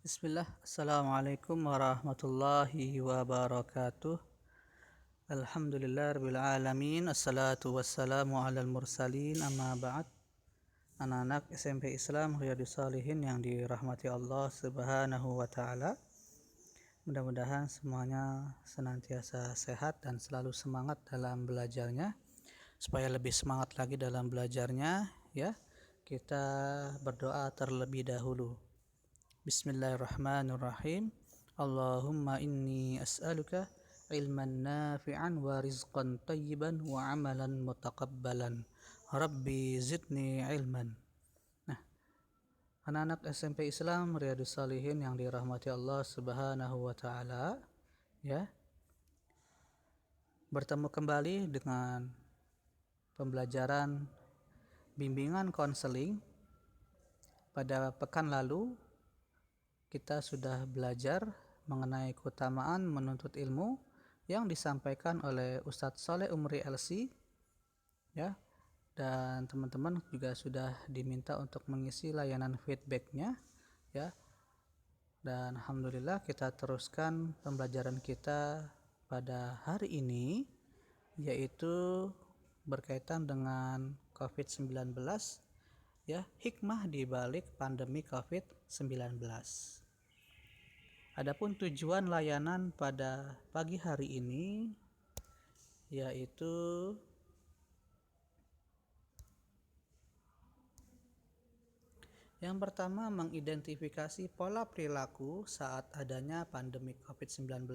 Bismillah, Assalamualaikum warahmatullahi wabarakatuh. Alhamdulillah rabbil alamin. Assalatu wassalamu alal mursalin. Amma ba'd. Anak-anak SMP Islam Riyadhus Shalihin yang dirahmati Allah Subhanahu wa taala. Mudah-mudahan semuanya senantiasa sehat dan selalu semangat dalam belajarnya. Supaya lebih semangat lagi dalam belajarnya, ya. Kita berdoa terlebih dahulu. Bismillahirrahmanirrahim. Allahumma inni as'aluka ilman nafi'an wa rizqan tayyiban wa amalan mutaqabbalan. Rabbi zidni ilman. Nah, anak-anak SMP Islam Riyadhus Shalihin yang dirahmati Allah Subhanahu wa taala, ya. Bertemu kembali dengan pembelajaran bimbingan konseling. Pada pekan lalu kita sudah belajar mengenai keutamaan menuntut ilmu yang disampaikan oleh Ustadz Soleh Umri LC, ya, dan teman-teman juga sudah diminta untuk mengisi layanan feedbacknya, ya, dan alhamdulillah kita teruskan pembelajaran kita pada hari ini, yaitu berkaitan dengan COVID-19, ya, hikmah di balik pandemi COVID-19. Adapun tujuan layanan pada pagi hari ini yaitu yang pertama, mengidentifikasi pola perilaku saat adanya pandemi COVID-19.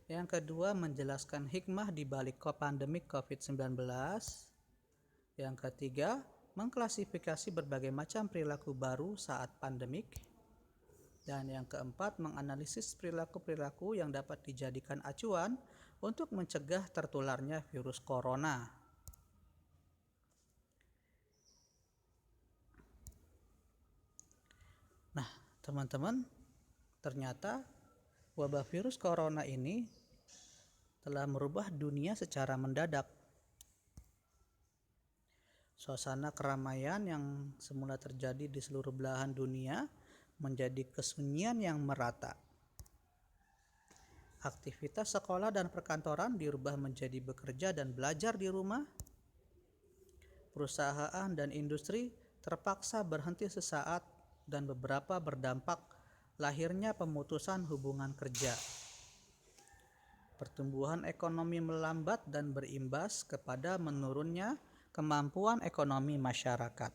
Yang kedua, menjelaskan hikmah di balik pandemi COVID-19. Yang ketiga, mengklasifikasi berbagai macam perilaku baru saat pandemik. Dan yang keempat, menganalisis perilaku-perilaku yang dapat dijadikan acuan untuk mencegah tertularnya virus corona. Nah, teman-teman, ternyata wabah virus corona ini telah merubah dunia secara mendadak. Suasana keramaian yang semula terjadi di seluruh belahan dunia menjadi kesunyian yang merata. Aktivitas sekolah dan perkantoran dirubah menjadi bekerja dan belajar di rumah. Perusahaan dan industri terpaksa berhenti sesaat dan beberapa berdampak lahirnya pemutusan hubungan kerja. Pertumbuhan ekonomi melambat dan berimbas kepada menurunnya kemampuan ekonomi masyarakat.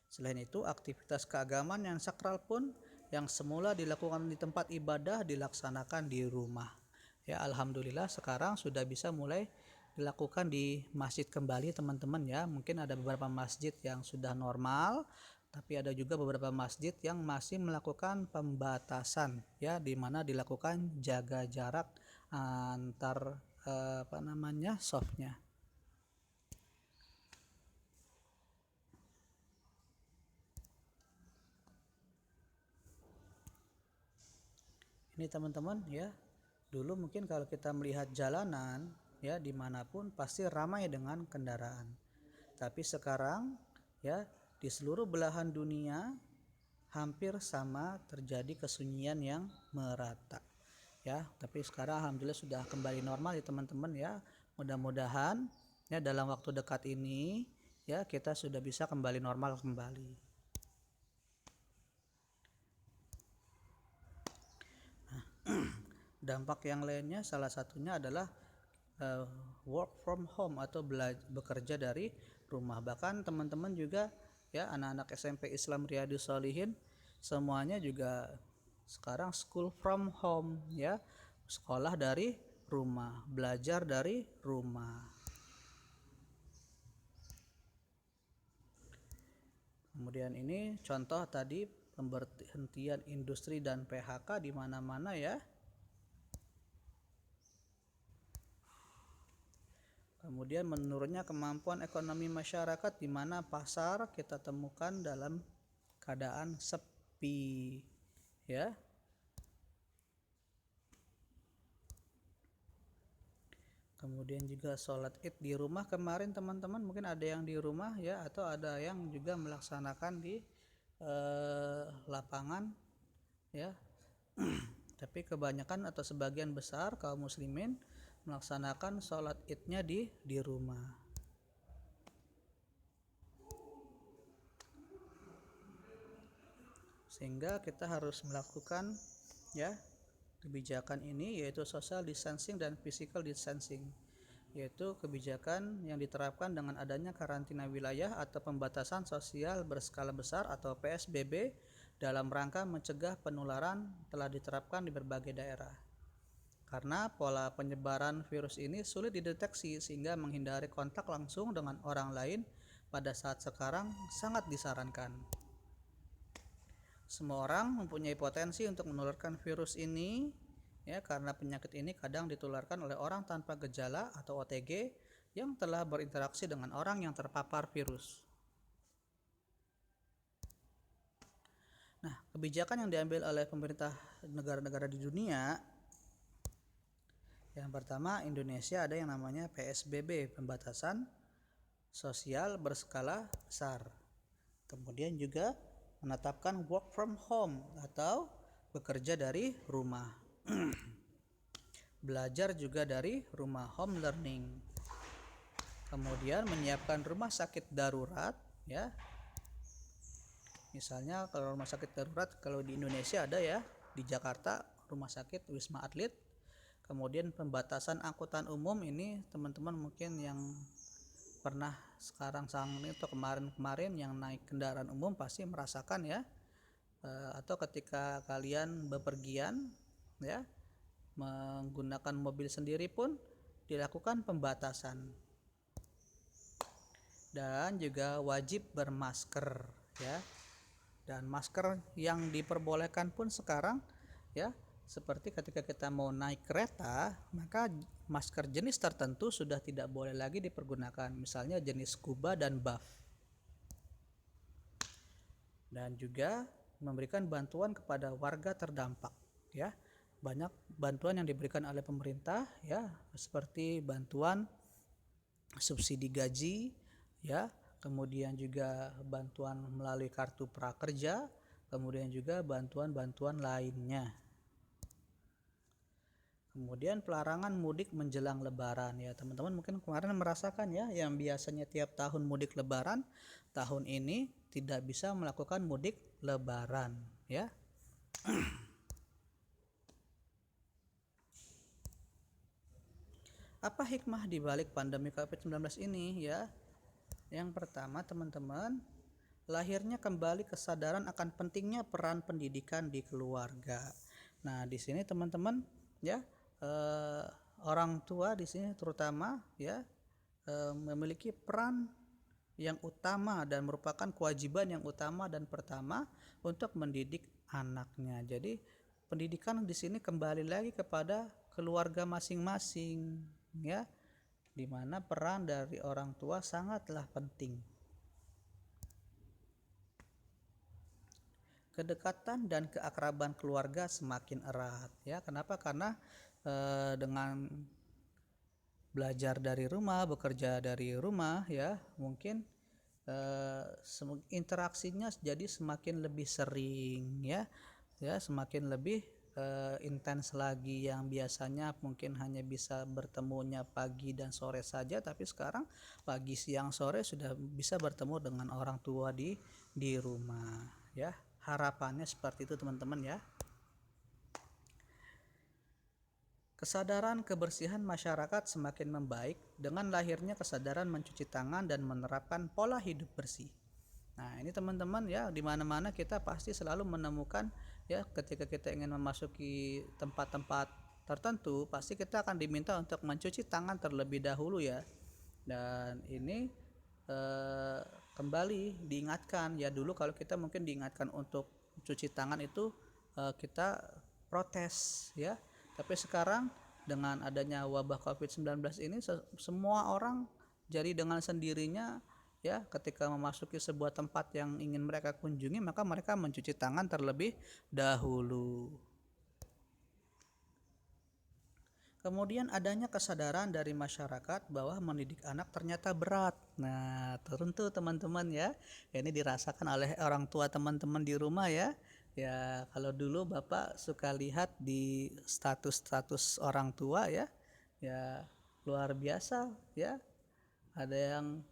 Selain itu, aktivitas keagamaan yang sakral pun yang semula dilakukan di tempat ibadah dilaksanakan di rumah. Ya, alhamdulillah sekarang sudah bisa mulai dilakukan di masjid kembali, teman-teman, ya. Mungkin ada beberapa masjid yang sudah normal, tapi ada juga beberapa masjid yang masih melakukan pembatasan, ya, di mana dilakukan jaga jarak antar softnya. Ini teman-teman, ya, dulu mungkin kalau kita melihat jalanan, ya, dimanapun pasti ramai dengan kendaraan. Tapi sekarang, ya, di seluruh belahan dunia hampir sama terjadi kesunyian yang merata, ya. Tapi sekarang alhamdulillah sudah kembali normal ya teman-teman, ya. Mudah-mudahan, ya, dalam waktu dekat ini, ya, kita sudah bisa kembali normal kembali. Dampak yang lainnya salah satunya adalah work from home atau bekerja dari rumah. Bahkan teman-teman juga, ya, anak-anak SMP Islam Riyadhus Shalihin semuanya juga sekarang school from home, ya, sekolah dari rumah, belajar dari rumah. Kemudian ini contoh tadi pemberhentian industri dan PHK di mana-mana, ya. Kemudian menurunnya kemampuan ekonomi masyarakat di mana pasar kita temukan dalam keadaan sepi, ya. Kemudian juga sholat Id di rumah kemarin teman-teman, mungkin ada yang di rumah, ya, atau ada yang juga melaksanakan di lapangan ya. Tapi kebanyakan atau sebagian besar kaum muslimin melaksanakan sholat idnya di rumah. Sehingga kita harus melakukan ya kebijakan ini, yaitu social distancing dan physical distancing, yaitu kebijakan yang diterapkan dengan adanya karantina wilayah atau pembatasan sosial berskala besar atau PSBB dalam rangka mencegah penularan telah diterapkan di berbagai daerah. Karena pola penyebaran virus ini sulit dideteksi sehingga menghindari kontak langsung dengan orang lain pada saat sekarang sangat disarankan. Semua orang mempunyai potensi untuk menularkan virus ini ya, karena penyakit ini kadang ditularkan oleh orang tanpa gejala atau OTG yang telah berinteraksi dengan orang yang terpapar virus. Nah, kebijakan yang diambil oleh pemerintah negara-negara di dunia, yang pertama Indonesia ada yang namanya PSBB, pembatasan sosial berskala besar. Kemudian juga menetapkan work from home atau bekerja dari rumah. Belajar juga dari rumah, home learning. Kemudian menyiapkan rumah sakit darurat ya. Misalnya kalau rumah sakit darurat kalau di Indonesia ada ya, di Jakarta rumah sakit Wisma Atlet. Kemudian pembatasan angkutan umum ini teman-teman mungkin yang pernah sekarang ini atau kemarin yang naik kendaraan umum pasti merasakan ya, atau ketika kalian bepergian ya menggunakan mobil sendiri pun dilakukan pembatasan. Dan juga wajib bermasker ya. Dan masker yang diperbolehkan pun sekarang ya, seperti ketika kita mau naik kereta, maka masker jenis tertentu sudah tidak boleh lagi dipergunakan, misalnya jenis scuba dan buff. Dan juga memberikan bantuan kepada warga terdampak ya. Banyak bantuan yang diberikan oleh pemerintah ya, seperti bantuan subsidi gaji ya, kemudian juga bantuan melalui kartu prakerja, kemudian juga bantuan-bantuan lainnya. Kemudian pelarangan mudik menjelang lebaran ya, teman-teman mungkin kemarin merasakan ya, yang biasanya tiap tahun mudik lebaran, tahun ini tidak bisa melakukan mudik lebaran ya. Apa hikmah di balik pandemi COVID-19 ini ya? Yang pertama teman-teman, lahirnya kembali kesadaran akan pentingnya peran pendidikan di keluarga. Nah, di sini teman-teman ya, orang tua di sini terutama ya memiliki peran yang utama dan merupakan kewajiban yang utama dan pertama untuk mendidik anaknya. Jadi pendidikan di sini kembali lagi kepada keluarga masing-masing ya, di mana peran dari orang tua sangatlah penting. Kedekatan dan keakraban keluarga semakin erat ya. Kenapa? Karena dengan belajar dari rumah, bekerja dari rumah ya, mungkin interaksinya jadi semakin lebih sering ya, semakin lebih intens lagi. Yang biasanya mungkin hanya bisa bertemunya pagi dan sore saja, tapi sekarang pagi, siang, sore sudah bisa bertemu dengan orang tua di rumah ya. Harapannya seperti itu teman-teman ya. Kesadaran kebersihan masyarakat semakin membaik dengan lahirnya kesadaran mencuci tangan dan menerapkan pola hidup bersih. Nah, ini teman-teman ya, di mana-mana kita pasti selalu menemukan ya, ketika kita ingin memasuki tempat-tempat tertentu, pasti kita akan diminta untuk mencuci tangan terlebih dahulu ya. Dan ini kembali diingatkan ya, dulu kalau kita mungkin diingatkan untuk cuci tangan itu kita protes ya, tapi sekarang dengan adanya wabah COVID-19 ini semua orang jadi dengan sendirinya ya, ketika memasuki sebuah tempat yang ingin mereka kunjungi, maka mereka mencuci tangan terlebih dahulu. Kemudian adanya kesadaran dari masyarakat bahwa mendidik anak ternyata berat. Nah, tentu teman-teman ya, ini dirasakan oleh orang tua teman-teman di rumah ya. Ya, kalau dulu Bapak suka lihat di status-status orang tua ya, ya luar biasa ya. Ada yang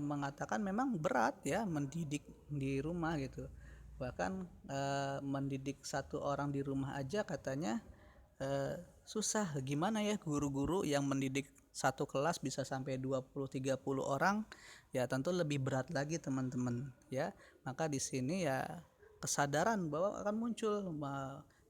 mengatakan memang berat ya mendidik di rumah gitu. Bahkan mendidik satu orang di rumah aja katanya susah. Gimana ya guru-guru yang mendidik satu kelas bisa sampai 20-30 orang, ya tentu lebih berat lagi teman-teman ya. Maka di sini ya kesadaran bahwa akan muncul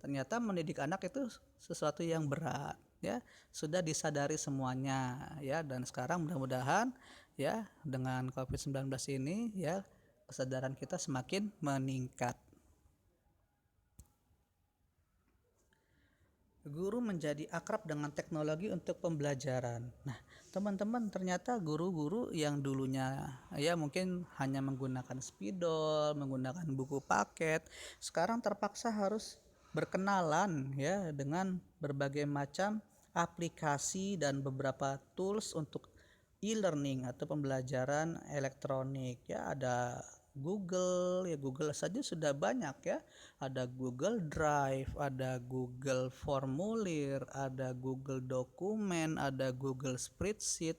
ternyata mendidik anak itu sesuatu yang berat ya, sudah disadari semuanya ya. Dan sekarang mudah-mudahan ya dengan COVID-19 ini ya kesadaran kita semakin meningkat. Guru menjadi akrab dengan teknologi untuk pembelajaran. Nah, teman-teman, ternyata guru-guru yang dulunya ya mungkin hanya menggunakan spidol, menggunakan buku paket, sekarang terpaksa harus berkenalan ya dengan berbagai macam aplikasi dan beberapa tools untuk e-learning atau pembelajaran elektronik ya. Ada Google ya, Google saja sudah banyak ya, ada Google Drive, ada Google Formulir, ada Google Dokumen, ada Google Spreadsheet,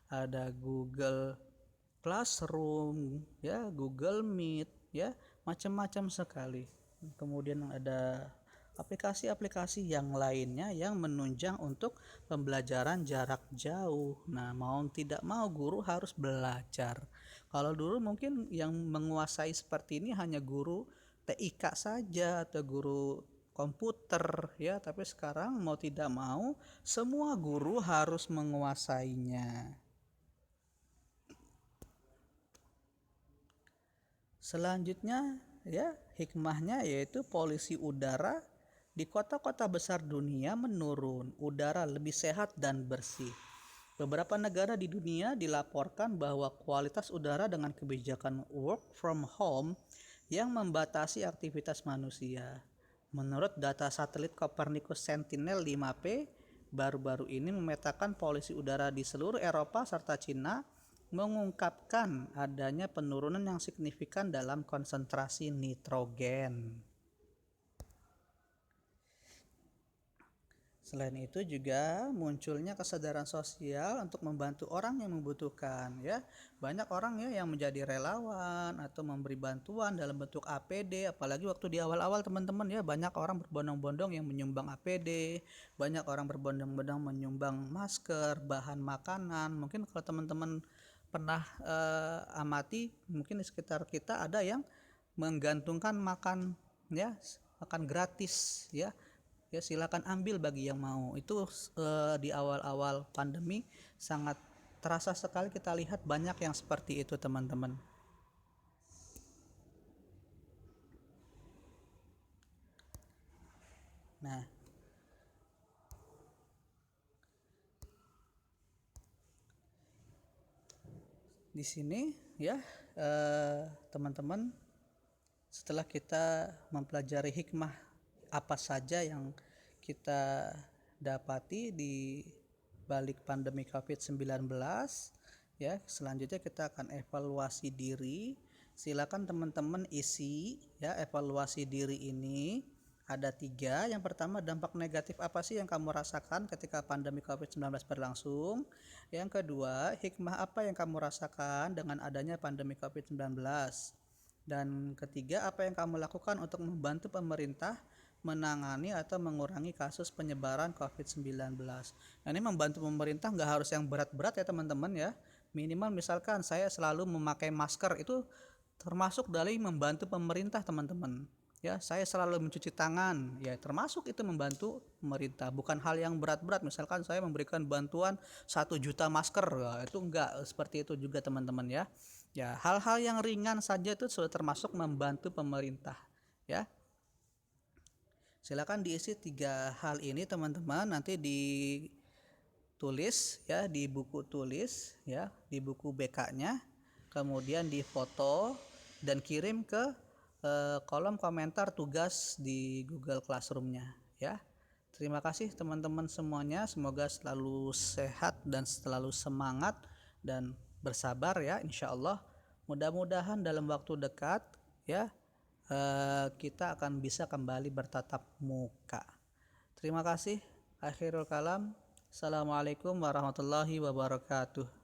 ada Google Classroom ya, Google Meet ya, macam-macam sekali. Kemudian ada aplikasi-aplikasi yang lainnya yang menunjang untuk pembelajaran jarak jauh. Nah, mau tidak mau guru harus belajar. Kalau dulu mungkin yang menguasai seperti ini hanya guru TIK saja atau guru komputer ya, tapi sekarang mau tidak mau semua guru harus menguasainya. Selanjutnya ya, hikmahnya yaitu polusi udara di kota-kota besar dunia menurun, udara lebih sehat dan bersih. Beberapa negara di dunia dilaporkan bahwa kualitas udara dengan kebijakan work from home yang membatasi aktivitas manusia. Menurut data satelit Copernicus Sentinel-5P, baru-baru ini memetakan polusi udara di seluruh Eropa serta Cina, mengungkapkan adanya penurunan yang signifikan dalam konsentrasi nitrogen. Selain itu juga munculnya kesadaran sosial untuk membantu orang yang membutuhkan ya. Banyak orang ya yang menjadi relawan atau memberi bantuan dalam bentuk APD, apalagi waktu di awal-awal teman-teman ya, banyak orang berbondong-bondong yang menyumbang APD, banyak orang berbondong-bondong menyumbang masker, bahan makanan. Mungkin kalau teman-teman pernah amati, mungkin di sekitar kita ada yang menggantungkan makan ya, makan gratis ya. Ya silakan ambil bagi yang mau. Itu di awal-awal pandemi sangat terasa sekali, kita lihat banyak yang seperti itu teman-teman. Nah, di sini ya teman-teman, setelah kita mempelajari hikmah apa saja yang kita dapati di balik pandemi COVID-19 ya, selanjutnya kita akan evaluasi diri. Silakan teman-teman isi ya evaluasi diri ini. Ada 3. Yang pertama, dampak negatif apa sih yang kamu rasakan ketika pandemi COVID-19 berlangsung? Yang kedua, hikmah apa yang kamu rasakan dengan adanya pandemi COVID-19? Dan ketiga, apa yang kamu lakukan untuk membantu pemerintah menangani atau mengurangi kasus penyebaran COVID-19? Nah, ini membantu pemerintah nggak harus yang berat-berat ya teman-teman ya. Minimal misalkan saya selalu memakai masker, itu termasuk dari membantu pemerintah teman-teman. Ya, saya selalu mencuci tangan, ya termasuk itu membantu pemerintah. Bukan hal yang berat-berat, misalkan saya memberikan bantuan 1 juta masker, ya, itu enggak seperti itu juga teman-teman ya. Ya, hal-hal yang ringan saja itu sudah termasuk membantu pemerintah ya. Silakan diisi 3 hal ini teman-teman, nanti ditulis ya di buku tulis ya, di buku BK-nya, kemudian difoto dan kirim ke kolom komentar tugas di Google Classroom-nya ya. Terima kasih teman-teman semuanya, semoga selalu sehat dan selalu semangat dan bersabar ya, insya Allah. Mudah-mudahan dalam waktu dekat ya kita akan bisa kembali bertatap muka. Terima kasih. Akhirul kalam. Assalamualaikum warahmatullahi wabarakatuh.